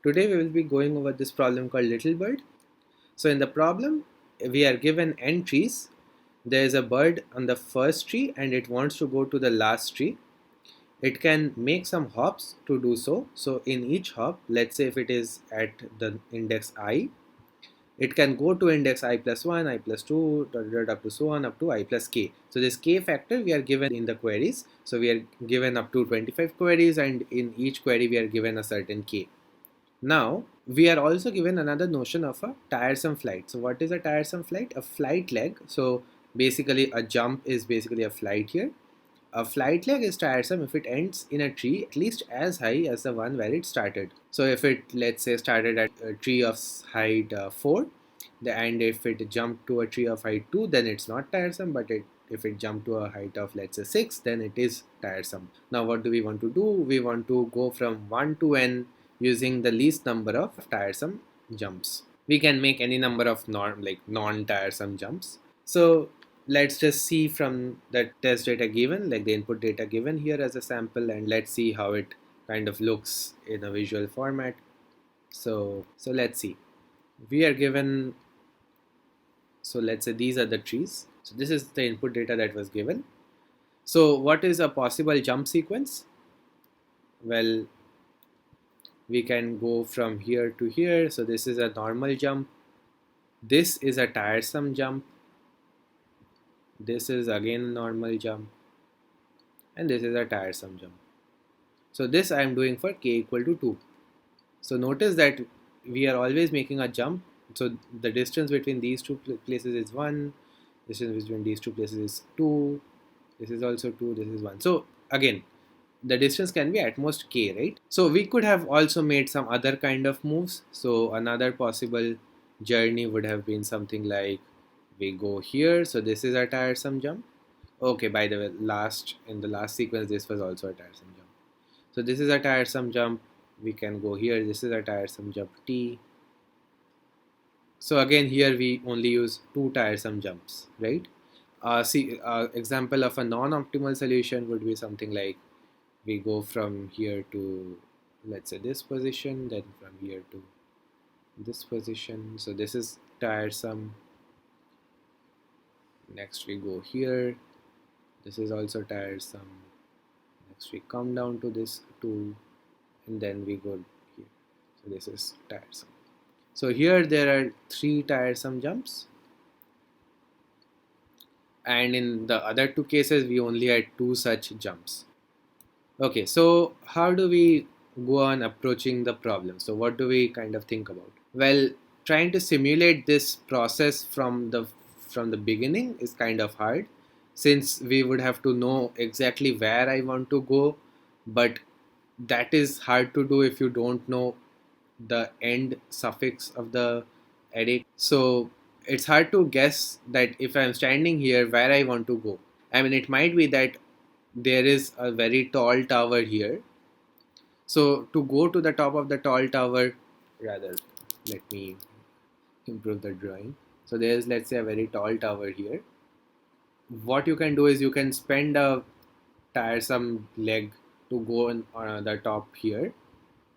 Today we will be going over this problem called Little Bird. So in the problem, we are given n trees. There is a bird on the first tree and it wants to go to the last tree. It can make some hops to do so. So in each hop, let's say if it is at the index I, it can go to index I plus 1, I plus 2, up to so on up to I plus k. So this k factor we are given in the queries. So we are given up to 25 queries, and in each query we are given a certain k. Now, we are also given another notion of a tiresome flight. So what is a tiresome flight? A flight leg. So basically a jump is basically a flight here. A flight leg is tiresome if it ends in a tree at least as high as the one where it started. So if it, let's say, started at a tree of height 4, and if it jumped to a tree of height 2, then it's not tiresome, but if it jumped to a height of, let's say, 6, then it is tiresome. Now what do we want to do? We want to go from 1 to n using the least number of tiresome jumps. We can make any number of non-tiresome jumps. So let's just see from the test data given, like the input data given here as a sample, and let's see how it kind of looks in a visual format. So let's see. We are given, so let's say these are the trees. So this is the input data that was given. So what is a possible jump sequence? Well, we can go from here to here. So this is a normal jump. This is a tiresome jump. This is again a normal jump. And this is a tiresome jump. So this I am doing for k equal to 2. So notice that we are always making a jump. So the distance between these two places is 1. Distance between these two places is 2. This is also 2. This is 1. So again, the distance can be at most k, right? So we could have also made some other kind of moves. So another possible journey would have been something like we go here. So this is a tiresome jump. Okay, by the way, in the last sequence, this was also a tiresome jump. So this is a tiresome jump. We can go here. This is a tiresome jump T. So again, here we only use 2 tiresome jumps, right? Example of a non-optimal solution would be something like we go from here to, let's say, this position, then from here to this position. So this is tiresome. Next we go here. This is also tiresome. Next we come down to this 2, and then we go here. So this is tiresome. So here there are 3 tiresome jumps, and in the other 2 cases we only had 2 such jumps. Okay, so how do we go on approaching the problem? So what do we kind of think about? Well, trying to simulate this process from the beginning is kind of hard, since we would have to know exactly where I want to go, but that is hard to do if you don't know the end suffix of the array. So it's hard to guess that if I'm standing here where I want to go. I mean, it might be that there is a very tall tower here. So to go to the top of the tall tower, rather, let me improve the drawing. So there's, let's say, a very tall tower here. What you can do is you can spend a tiresome leg to go on the top here,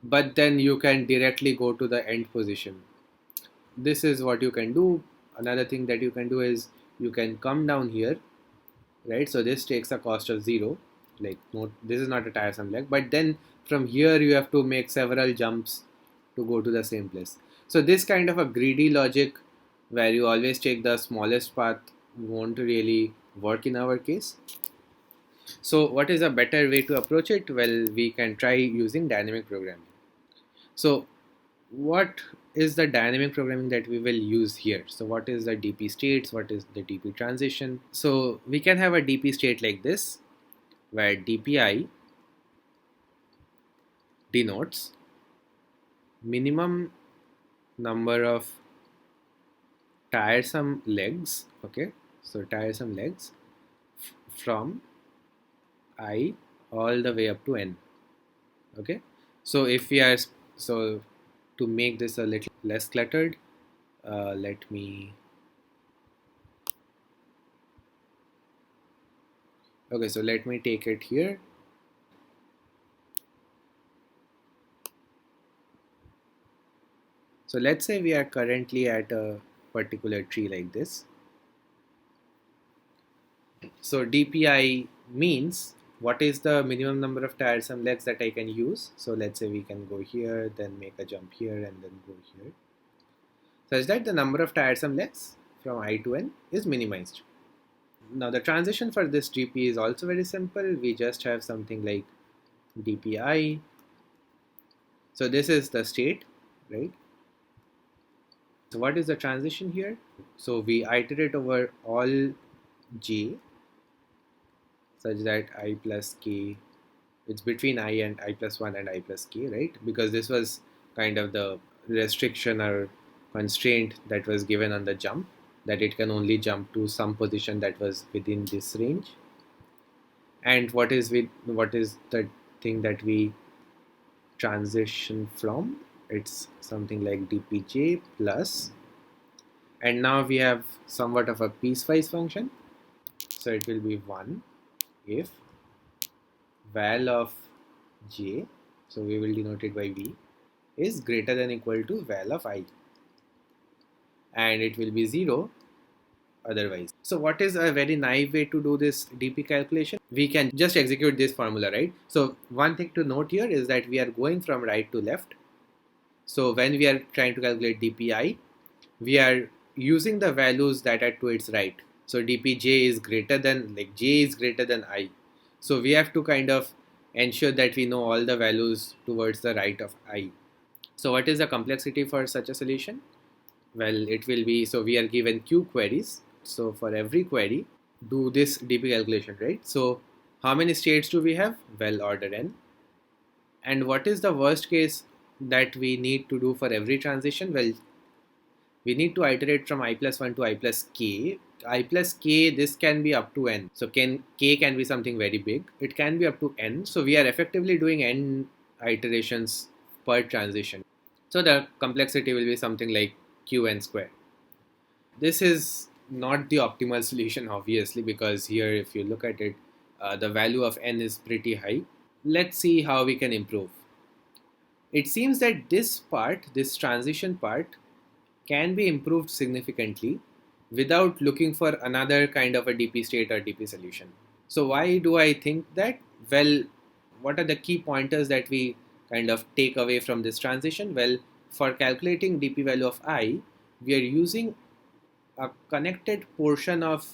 but then you can directly go to the end position. This is what you can do. Another thing that you can do is you can come down here, right? So this takes a cost of 0. Like, no, this is not a tiresome leg, but then from here you have to make several jumps to go to the same place. So this kind of a greedy logic where you always take the smallest path won't really work in our case. So what is a better way to approach it? Well, we can try using dynamic programming. So what is the dynamic programming that we will use here? So what is the DP states? What is the DP transition? So we can have a DP state like this, where DPI denotes minimum number of tiresome legs. Okay, so tiresome legs from I all the way up to n. Okay, so if we are, so to make this a little less cluttered, let me, okay, so let me take it here. So let's say we are currently at a particular tree like this. So DPI means what is the minimum number of tiresome legs that I can use. So let's say we can go here, then make a jump here, and then go here, such that the number of tiresome legs from I to N is minimized. Now the transition for this GP is also very simple. We just have something like DPI. So this is the state, right? So what is the transition here? So we iterate over all j such that I plus k, it's between I and I plus 1 and I plus k, right? Because this was kind of the restriction or constraint that was given on the jump, that it can only jump to some position that was within this range. And what is the thing that we transition from? It's something like dpj plus, and now we have somewhat of a piecewise function. So it will be 1 if val of j, so we will denote it by v, is greater than equal to val of I, and it will be 0 otherwise. So what is a very naive way to do this dp calculation? We can just execute this formula, right? So one thing to note here is that we are going from right to left. So when we are trying to calculate dpi, we are using the values that are to its right. So dpj is greater than, like, j is greater than I. So we have to kind of ensure that we know all the values towards the right of I. So what is the complexity for such a solution? Well, it will be, so we are given q queries. So for every query, do this dp calculation, right? So how many states do we have? Well, order n. And what is the worst case that we need to do for every transition? Well, we need to iterate from I plus 1 to I plus k. I plus k, this can be up to n. So k can be something very big. It can be up to n. So we are effectively doing n iterations per transition. So the complexity will be something like qn square. This is not the optimal solution, obviously, because here if you look at it, the value of n is pretty high. Let's see how we can improve. It seems that this part, this transition part, can be improved significantly without looking for another kind of a DP state or DP solution. So why do I think that? Well, what are the key pointers that we kind of take away from this transition? Well, for calculating DP value of I, we are using a connected portion of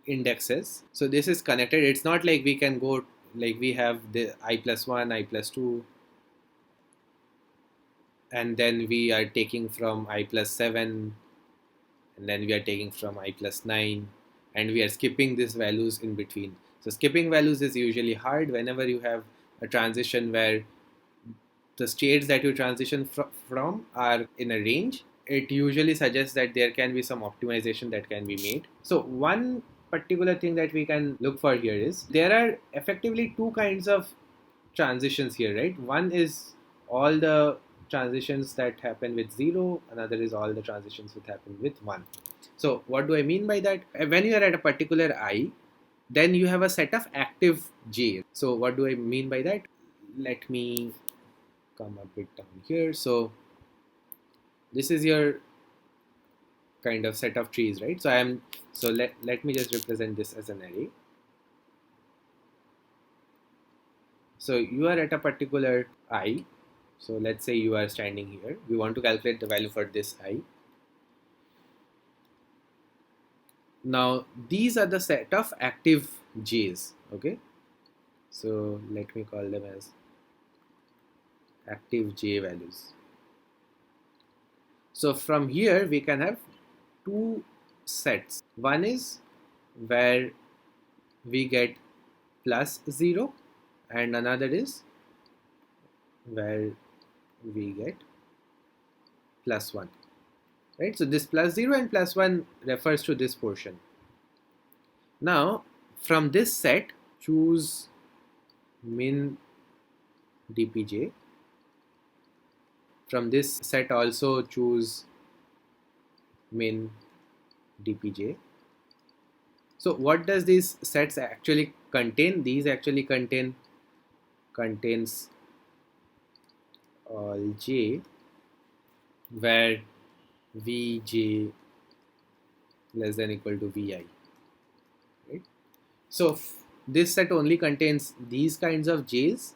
indexes. So this is connected. It's not like we can go, like we have the I plus 1, I plus 2, and then we are taking from I plus 7, and then we are taking from I plus 9, and we are skipping these values in between. So skipping values is usually hard whenever you have a transition where the states that you transition from are in a range. It usually suggests that there can be some optimization that can be made. So one particular thing that we can look for here is there are effectively two kinds of transitions here, right? One is all the transitions that happen with 0, another is all the transitions that happen with 1. So what do I mean by that? When you are at a particular I, then you have a set of active j. So what do I mean by that? Let me come a bit down here. So this is your kind of set of trees, right? So let me just represent this as an array. So you are at a particular I. So let's say you are standing here. We want to calculate the value for this I. Now these are the set of active j's, okay? So let me call them as active j values. So from here we can have two sets. One is where we get plus 0, and another is where we get plus 1, right? So this plus 0 and plus 1 refers to this portion. Now from this set, choose min dpj. From this set also choose min dpj. So what does these sets actually contain? These actually contains all j where Vj less than equal to Vi, right? So this set only contains these kinds of j's,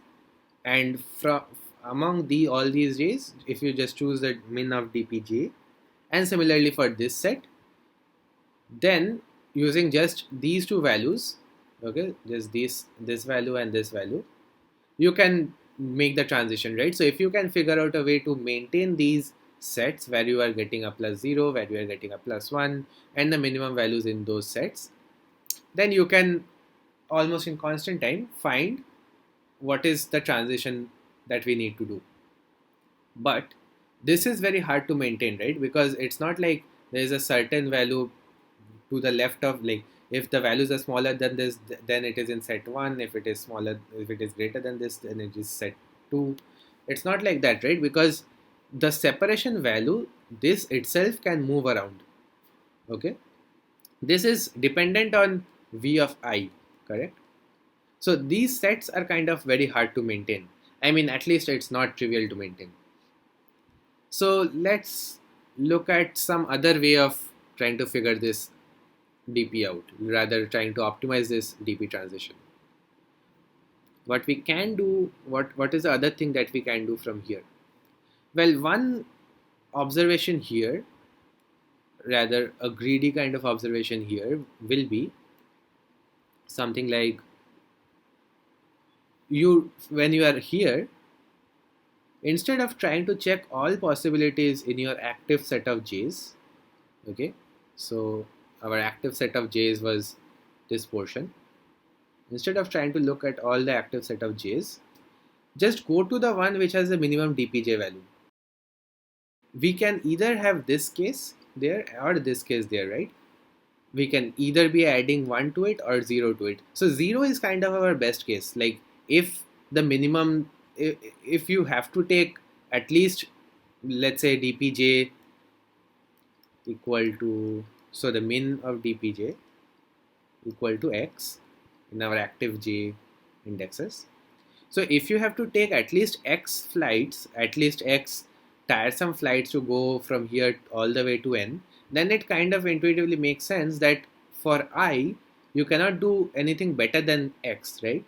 and from among all these j's, if you just choose the min of dpj, and similarly for this set, then using just these two values, okay, just this value and this value, you can make the transition, right? So if you can figure out a way to maintain these sets where you are getting a +0, where you are getting a +1, and the minimum values in those sets, then you can almost in constant time find what is the transition that we need to do. But this is very hard to maintain, right? Because it's not like there is a certain value to the left of, like, if the values are smaller than this, then it is in set 1. If it is smaller, if it is greater than this, then it is set 2. It's not like that, right? Because the separation value, this itself can move around. Okay, this is dependent on v of I, correct? So these sets are kind of very hard to maintain. I mean, at least it's not trivial to maintain. So let's look at some other way of trying to figure this dp out, rather trying to optimize this dp transition. What we can do, what is the other thing that we can do from here? Well, one observation here, rather a greedy kind of observation here, will be something like, when you are here, instead of trying to check all possibilities in your active set of j's, okay, so our active set of j's was this portion. Instead of trying to look at all the active set of j's, just go to the one which has the minimum dpj value. We can either have this case there or this case there, right? We can either be adding 1 to it or 0 to it. So 0 is kind of our best case. Like, if the minimum, if you have to take at least, let's say, dpj equal to, so the min of dpj equal to x in our active j indexes. So if you have to take at least x flights, at least x tiresome flights to go from here all the way to n, then it kind of intuitively makes sense that for I, you cannot do anything better than x, right?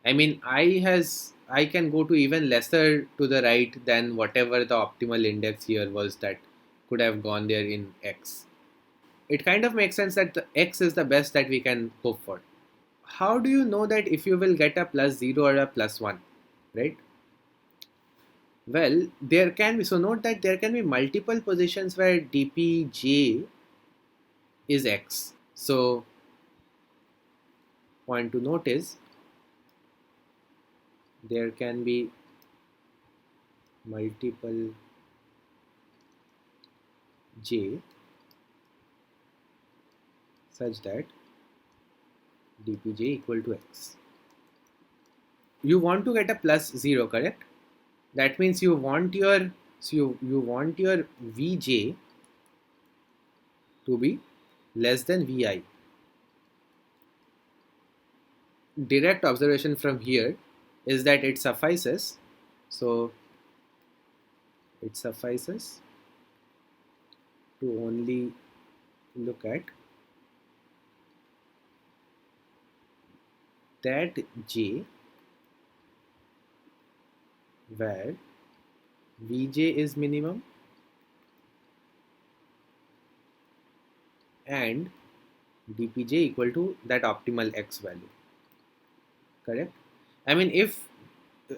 I mean, I can go to even lesser to the right than whatever the optimal index here was that could have gone there in x. It kind of makes sense that the x is the best that we can hope for. How do you know that if you will get a +0 or a +1, right? Well, there can be, so note that there can be multiple positions where dpj is x. So point to note is, there can be multiple j such that dpj equal to x. You want to get a +0, correct? That means you want your, so you want your vj to be less than vi. Direct observation from here is that it suffices, so it suffices to only look at that j where vj is minimum and dpj equal to that optimal x value, correct? I mean, if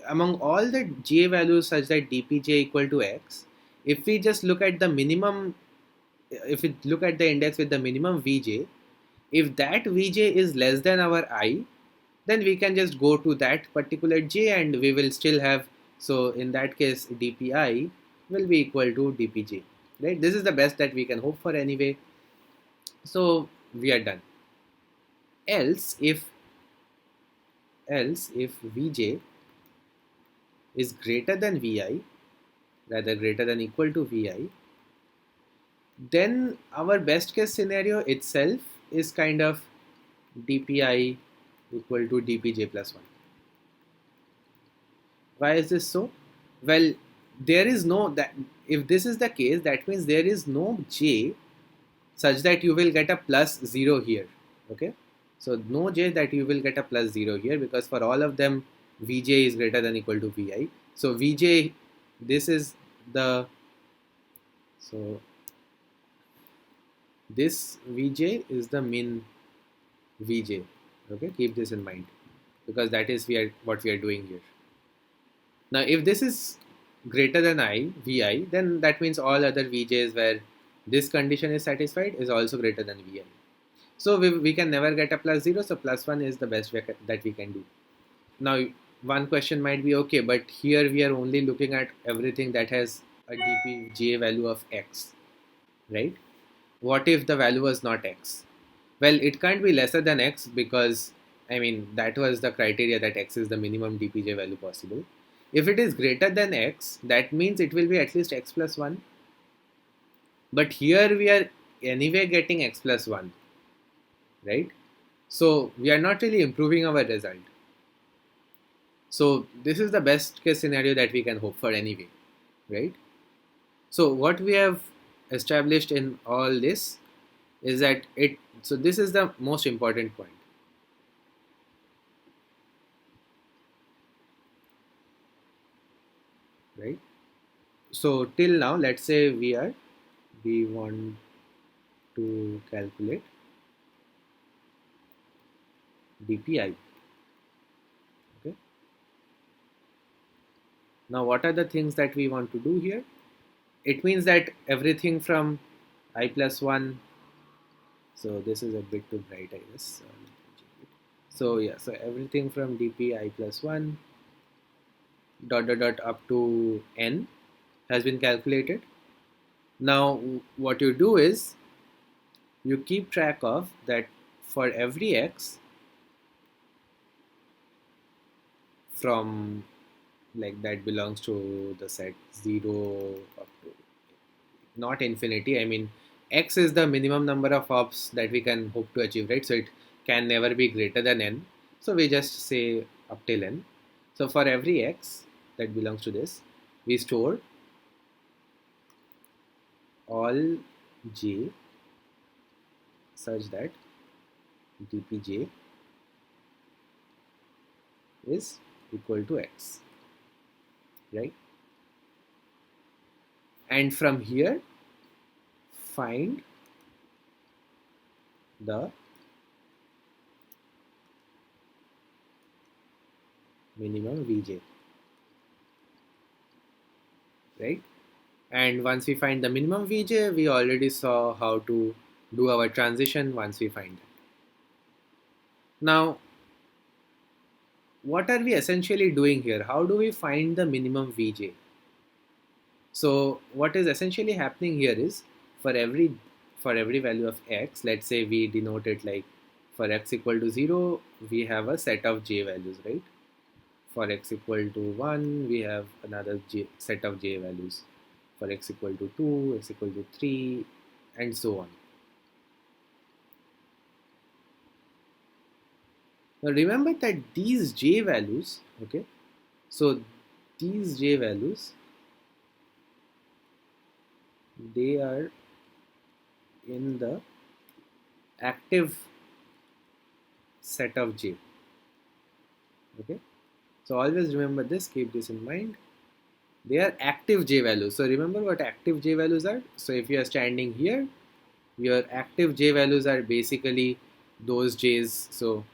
among all the j values such that dpj equal to x, if we just look at the minimum, if we look at the index with the minimum vj, if that vj is less than our I, then we can just go to that particular j and we will still have, so in that case dpi will be equal to dpj, right? This is the best that we can hope for anyway. So we are done. Else if vj is greater than vi, rather greater than equal to vi, then our best case scenario itself is kind of dpi equal to dpj plus 1. Why is this so? Well, there is no that if this is the case, that means there is no j such that you will get a plus 0 here. Okay, so no j that you will get a plus 0 here, because for all of them vj is greater than equal to vi. So vj, this is the, so this vj is the min vj. Okay, keep this in mind, because that is what we are doing here. Now if this is greater than vi, then that means all other vj's where this condition is satisfied is also greater than vi. So we can never get a plus 0, so plus 1 is the best that we can do. Now one question might be, okay, but here we are only looking at everything that has a dpj value of x, right? What if the value was not x? Well, it can't be lesser than x, because I mean that was the criteria, that x is the minimum dpj value possible. If it is greater than x, that means it will be at least x plus 1. But here we are anyway getting x plus 1, right? So we are not really improving our result. So this is the best case scenario that we can hope for anyway, right? So what we have established in all this is that so this is the most important point. Right? So till now, let's say we want to calculate dpi. Okay. Now what are the things that we want to do here? It means that everything from I plus 1, so this is a bit too bright, I guess. So yeah, so everything from dp I plus 1 dot dot dot up to n has been calculated. Now what you do is you keep track of that for every x from, like, that belongs to the set 0 up to not infinity. I mean, x is the minimum number of hops that we can hope to achieve, right? So it can never be greater than n. So we just say up till n. So for every x that belongs to this, we store all j such that dpj is equal to x, right? And from here find the minimum vj, right? And once we find the minimum vj, we already saw how to do our transition once we find it. Now what are we essentially doing here? How do we find the minimum vj? So what is essentially happening here is, for every value of x, let's say we denote it like, for x equal to 0 we have a set of j values, right? For x equal to 1 we have another set of j values. For x equal to 2, x equal to 3, and so on. Now remember that these j values, okay, so these j values, they are in the active set of j. Okay, so always remember this, keep this in mind. They are active j values. So remember what active j values are. So if you are standing here, your active j values are basically those j's. So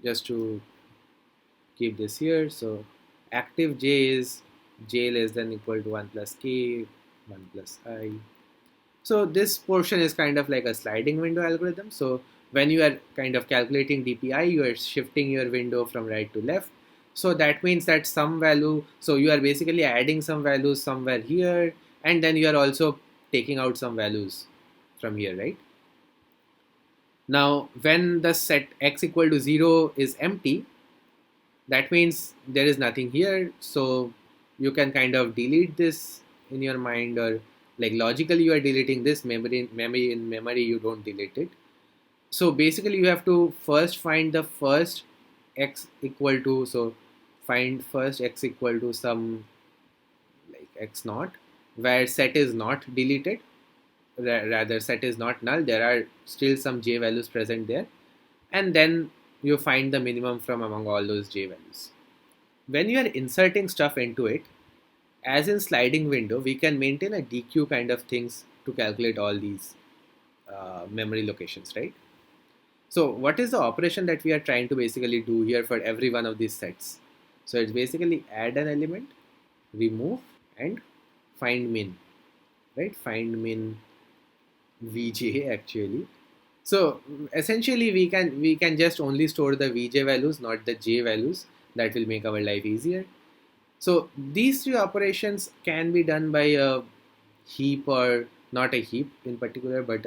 just to keep this here, so active j is j less than equal to 1 plus k, 1 plus I. So this portion is kind of like a sliding window algorithm. So when you are kind of calculating dpi, you are shifting your window from right to left. So that means that some value, so you are basically adding some values somewhere here, and then you are also taking out some values from here, right? Now when the set x equal to 0 is empty, that means there is nothing here. So you can kind of delete this in your mind, or like logically you are deleting this. In memory you don't delete it. So basically you have to first find the first x equal to, so find first x equal to some like x naught, where set is not deleted, rather set is not null, there are still some j values present there, and then you find the minimum from among all those j values. When you are inserting stuff into it, as in sliding window, we can maintain a deque kind of things to calculate all these memory locations, right? So what is the operation that we are trying to basically do here for every one of these sets? So it's basically add an element, remove, and find min, right? Find min vj actually. So essentially we can just only store the vj values, not the j values. That will make our life easier. So these three operations can be done by a heap, or not a heap in particular, but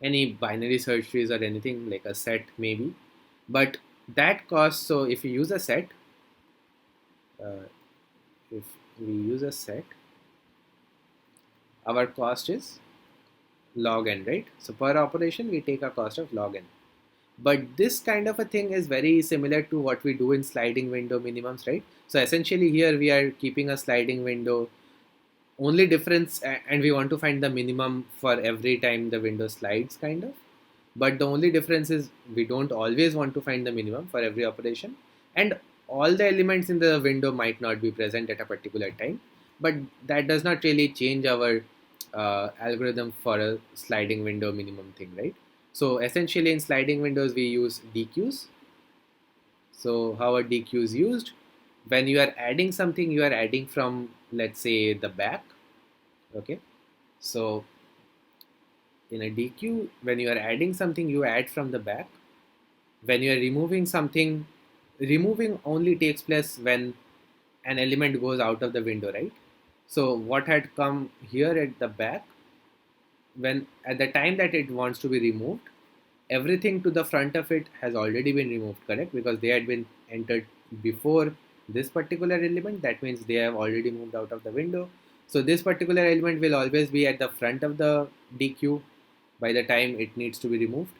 any binary search trees or anything like a set maybe. But that costs, so if you use a set, uh, if we use a set, our cost is log n, right? So per operation we take a cost of log n. But this kind of a thing is very similar to what we do in sliding window minimums, right? So essentially here we are keeping a sliding window, only difference, and we want to find the minimum for every time the window slides kind of. But the only difference is we don't always want to find the minimum for every operation, and all the elements in the window might not be present at a particular time. But that does not really change our algorithm for a sliding window minimum thing, right? So essentially in sliding windows we use deques. So how a deque is used: when you are adding something, you are adding from, let's say, the back. Okay, so in a deque, when you are adding something, you add from the back. When you are removing something, removing only takes place when an element goes out of the window, right? So what had come here at the back, when at the time that it wants to be removed, everything to the front of it has already been removed, correct? Because they had been entered before this particular element. That means they have already moved out of the window. So this particular element will always be at the front of the deque by the time it needs to be removed.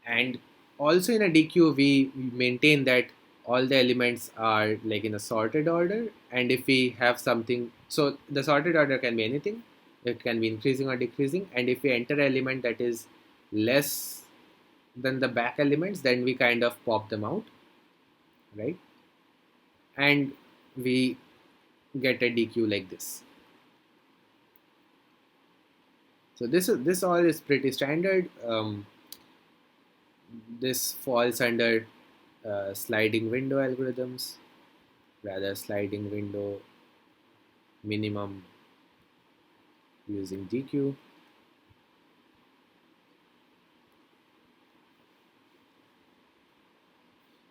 And also in a deque we maintain that all the elements are like in a sorted order. And if we have something, so the sorted order can be anything, it can be increasing or decreasing. And if we enter an element that is less than the back elements, then we kind of pop them out, right? And we get a deque like this. So this all is pretty standard. This falls under sliding window algorithms, rather sliding window minimum using deque.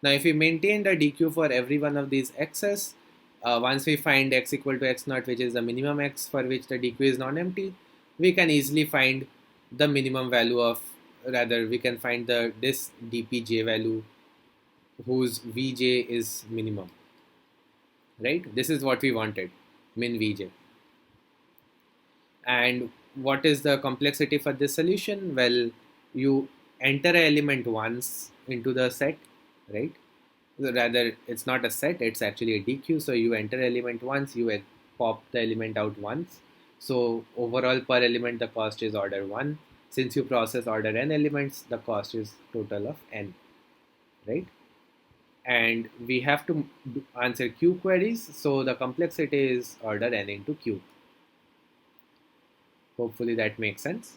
Now if we maintain the deque for every one of these x's, once we find x equal to x naught, which is the minimum x for which the deque is non-empty, we can easily find the minimum value of, rather we can find this dpj value whose vj is minimum, right? This is what we wanted, min vj. And what is the complexity for this solution? Well, you enter an element once into the set, right? Rather, it's not a set, it's actually a deque. So you enter element once, you pop the element out once. So overall per element the cost is order 1. Since you process order n elements, the cost is total of n, right? And we have to answer q queries, so the complexity is order n into q. Hopefully that makes sense.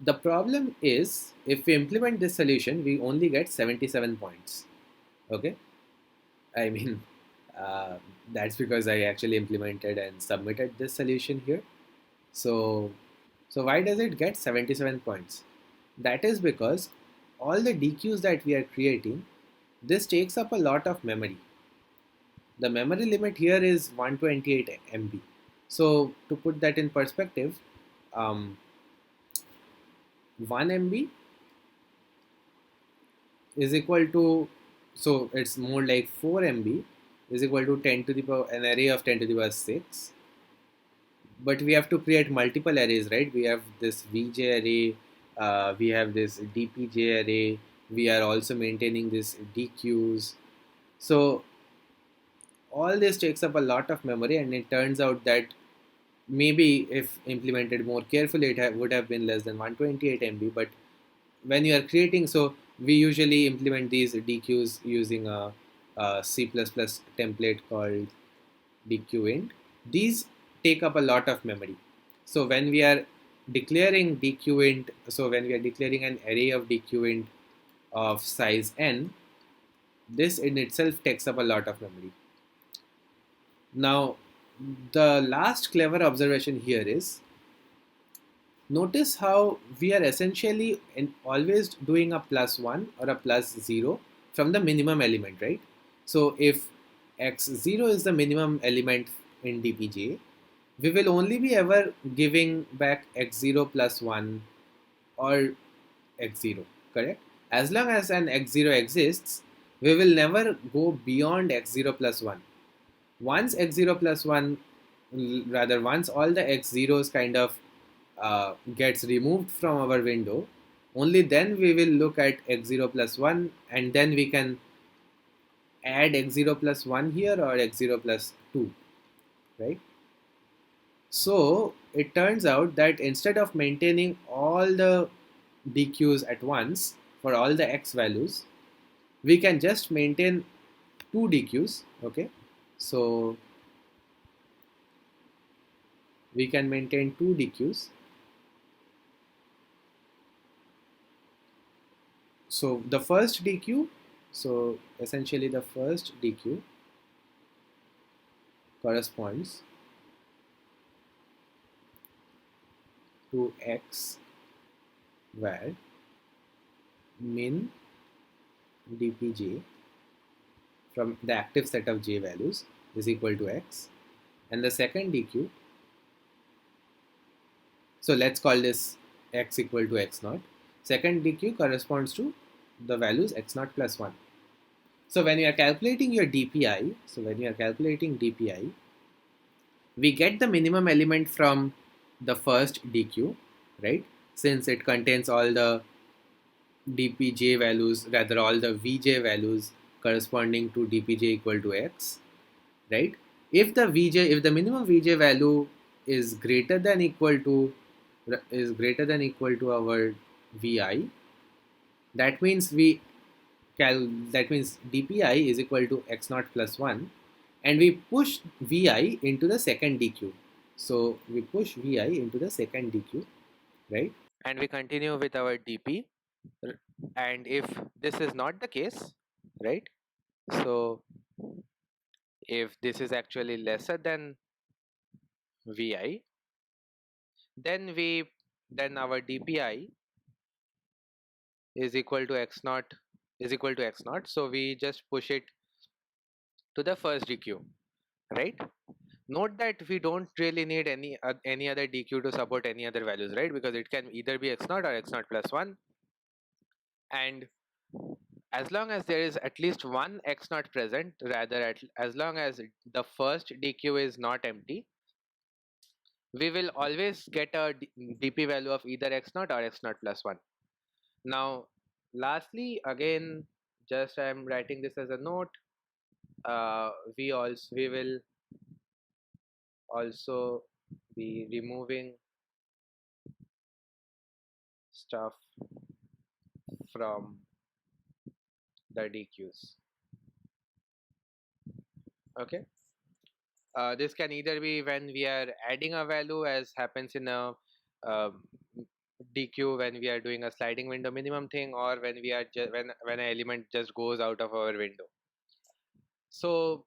The problem is, if we implement this solution, we only get 77 points. Okay, I mean, uh, that's because I actually implemented and submitted this solution here. So why does it get 77 points? That is because all the deques that we are creating, this takes up a lot of memory. The memory limit here is 128 MB. So to put that in perspective, 1 MB is equal to, so it's more like 4 MB is equal to 10 to the power, an array of 10 to the power 6. But we have to create multiple arrays, right? We have this vj array, we have this dpj array, we are also maintaining this deques. So all this takes up a lot of memory, and it turns out that maybe if implemented more carefully, would have been less than 128 MB. But when you are creating, so we usually implement these deques using a C++ template called dequeint. These take up a lot of memory. So when we are declaring dequeint, so when we are declaring an array of dequeint of size n, this in itself takes up a lot of memory. Now, the last clever observation here is, notice how we are essentially always doing a plus 1 or a plus 0 from the minimum element, right? So if x0 is the minimum element in dpj, we will only be ever giving back x0 plus 1 or x0, correct? As long as an x0 exists, we will never go beyond x0 plus 1. Once x0 plus 1, rather once all the x0s kind of gets removed from our window, only then we will look at x0 plus 1, and then we can add x0 plus 1 here or x0 plus 2, right? So it turns out that instead of maintaining all the deques at once for all the x values, we can just maintain two deques, okay? So we can maintain two deques. So the first deque, so essentially the first deque corresponds to x where min dpj from the active set of j values is equal to x, and the second deque, so let's call this x equal to x naught. Second deque corresponds to the values x naught plus 1. So when you are calculating your dpi, we get the minimum element from the first deque, right? Since it contains all the dpj values, rather all the vj values corresponding to dpj equal to x, right? If the minimum vj value is greater than equal to our vi, that means that means dpi is equal to x naught plus 1, and we push vi into the second deque. So we push vi into the second deque, right? And we continue with our dp. And if this is not the case, right? So if this is actually lesser than vi, then our dpi is equal to x naught. So we just push it to the first deque, right? Note that we don't really need any other deque to support any other values, right? Because it can either be x naught or x naught plus 1, and as long as there is at least one x naught present, rather as long as the first deque is not empty, we will always get a dp value of either x naught or x naught plus 1. Now lastly, again, just I'm writing this as a note, we will also be removing stuff from the deques, okay? This can either be when we are adding a value, as happens in a um, deque when we are doing a sliding window minimum thing, or when we are when an element just goes out of our window. So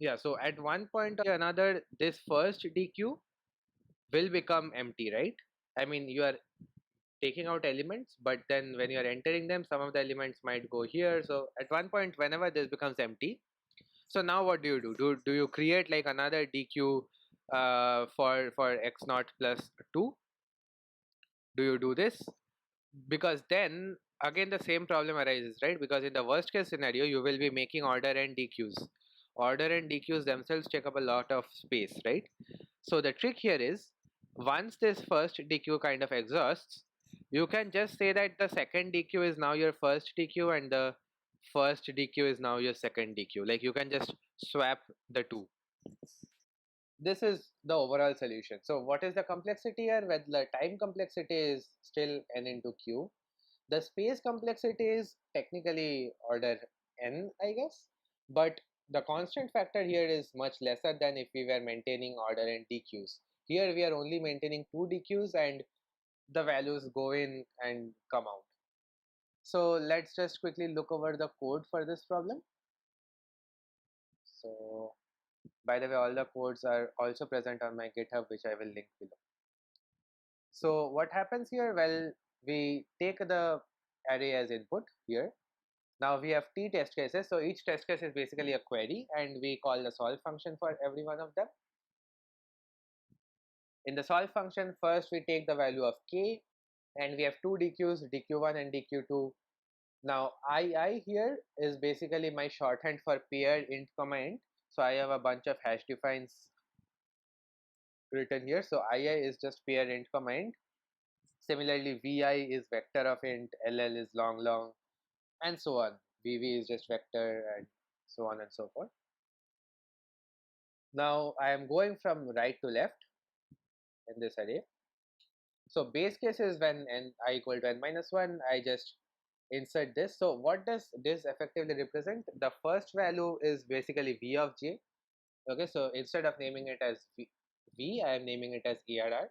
yeah, so at one point or another, this first deque will become empty, right? I mean, you are taking out elements, but then when you are entering them, some of the elements might go here. So at one point, whenever this becomes empty, so now what do you do? Do you create like another deque for x naught plus 2? Do you do this? Because then again the same problem arises, right? Because in the worst case scenario, you will be making order and deques. Order and deques themselves take up a lot of space, right? So the trick here is, once this first deque kind of exhausts, you can just say that the second deque is now your first deque, and the first deque is now your second deque. Like you can just swap the two. This is the overall solution. So what is the complexity here? Well, the time complexity is still n into q. The space complexity is technically order n, I guess, but the constant factor here is much lesser than if we were maintaining order n deques. Here we are only maintaining two deques and the values go in and come out. So let's just quickly look over the code for this problem. So by the way, all the codes are also present on my GitHub, which I will link below. So what happens here? Well, we take the array as input here. Now we have t test cases. So each test case is basically a query and we call the solve function for every one of them. In the solve function, first we take the value of k and we have two deques, deque1 and deque2. Now I here is basically my shorthand for pair int comma int. So I have a bunch of hash defines written here. So ii is just pair int comma int. Similarly, vi is vector of int, ll is long, and so on. Vv is just vector and so on and so forth. Now I am going from right to left in this array. So base case is when n I equal to n minus 1, I just insert this. So what does this effectively represent? The first value is basically v of j. Okay, so instead of naming it as v, I am naming it as arr.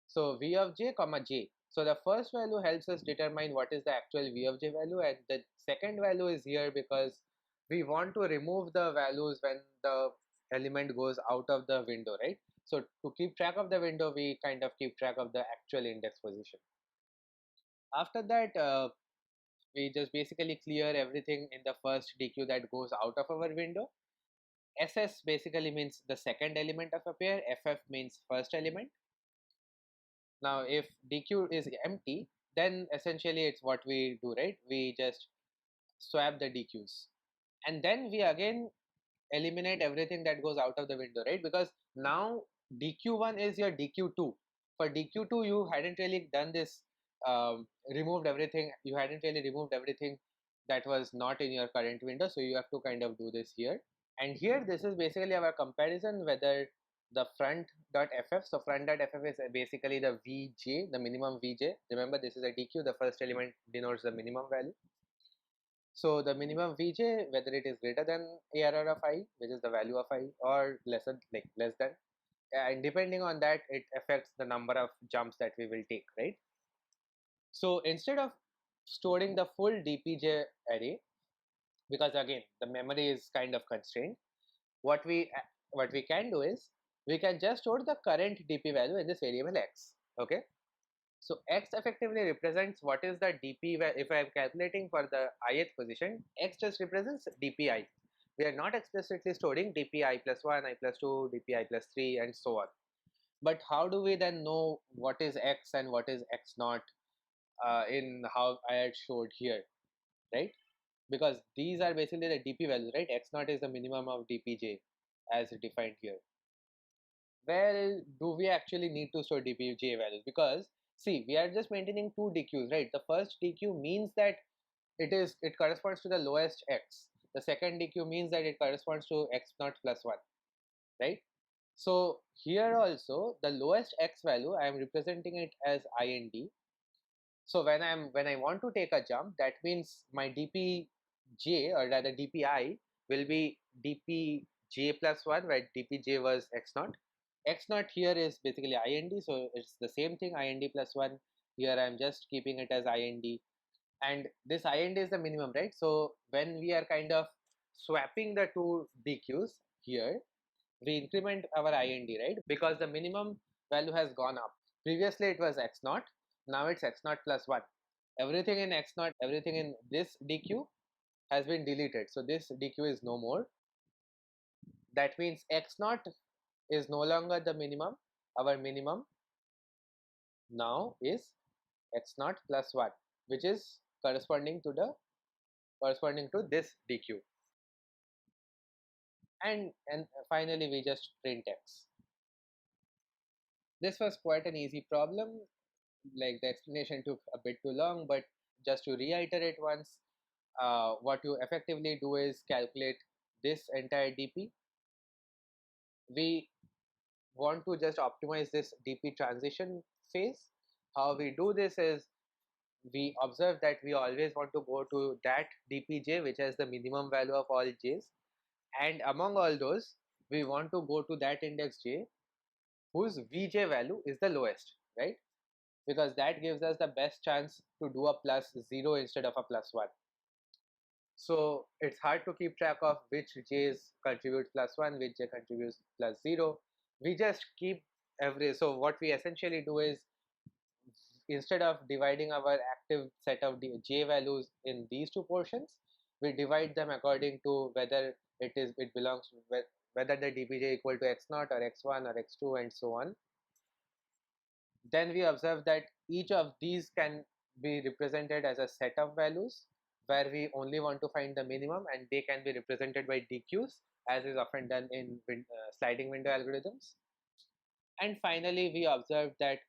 So v of j comma j. So the first value helps us determine what is the actual v of j value, and the second value is here because we want to remove the values when the element goes out of the window, right? So to keep track of the window, we kind of keep track of the actual index position. After that, we just basically clear everything in the first deque that goes out of our window. SS basically means the second element of a pair, FF means first element. Now if deque is empty, then essentially it's what we do, right? We just swap the deques and then we again eliminate everything that goes out of the window, right? Because now deque1 is your deque2. For deque2 you hadn't really done this, removed everything, you hadn't really removed everything that was not in your current window, so you have to kind of do this here. And here this is basically our comparison whether the front.ff, so front.ff is basically the vj, the minimum vj. Remember, this is a deque, the first element denotes the minimum value. So the minimum vj, whether it is greater than arr of I, which is the value of I, or lesser, like less than, and depending on that, it affects the number of jumps that we will take, right? So instead of storing the full dpj array, because again the memory is kind of constrained, what we can do is we can just store the current dp value in this variable x. Okay, so x effectively represents what is the dp. If I am calculating for the ith position, x just represents dpi. We are not explicitly storing dpi plus 1, I plus 2, dpi plus 3 and so on. But how do we then know what is x and what is x naught in how I had showed here, right? Because these are basically the dp values, right? X naught is the minimum of dpj as defined here. Well, do we actually need to store dpj values? Because see, we are just maintaining two deques, right? The first deque means that it corresponds to the lowest x. The second deque means that it corresponds to x naught plus 1, right? So here also the lowest x value I am representing it as ind. So when I want to take a jump, that means my dpj or rather dpi will be dpj plus 1, where dpj was x naught. X naught here is basically ind, so it's the same thing, ind plus 1. Here I am just keeping it as ind, and this ind is the minimum, right? So when we are kind of swapping the two deques here, we increment our ind, right? Because the minimum value has gone up. Previously it was x naught, now it's x naught plus 1. Everything in x naught, everything in this deque has been deleted, so this deque is no more. That means x naught is no longer the minimum. Our minimum now is x naught plus 1, which is corresponding to this deque. And finally we just print x. This was quite an easy problem. Like, the explanation took a bit too long, but just to reiterate once, what you effectively do is calculate this entire DP. We want to just optimize this DP transition phase. How we do this is we observe that we always want to go to that DPJ which has the minimum value of all j's, and among all those we want to go to that index j whose Vj value is the lowest, right? Because that gives us the best chance to do a +0 instead of a +1. So it's hard to keep track of which j's contribute +1, which j contributes +0. We just keep every, so what we essentially do is instead of dividing our active set of j values in these two portions, we divide them according to whether it belongs to whether the dpj equal to x0 or x1 or x2 and so on. Then we observe that each of these can be represented as a set of values where we only want to find the minimum, and they can be represented by deques as is often done in sliding window algorithms. And finally, we observed that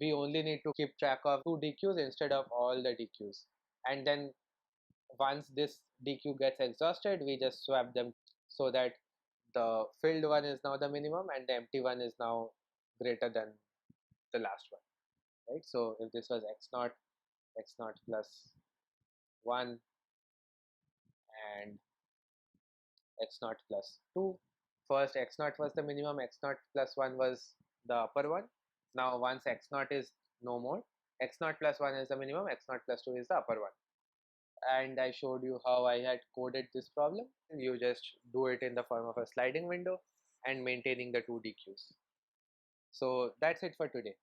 we only need to keep track of two deques instead of all the deques. And then once this deque gets exhausted, we just swap them so that the filled one is now the minimum and the empty one is now greater than the last one, right? So if this was x0, x0 plus 1 and x0 plus 2, first x0 was the minimum, x0 plus 1 was the upper one. Now once x0 is no more, x0 plus 1 is the minimum, x0 plus 2 is the upper one. And I showed you how I had coded this problem. You just do it in the form of a sliding window and maintaining the two deques. So that's it for today.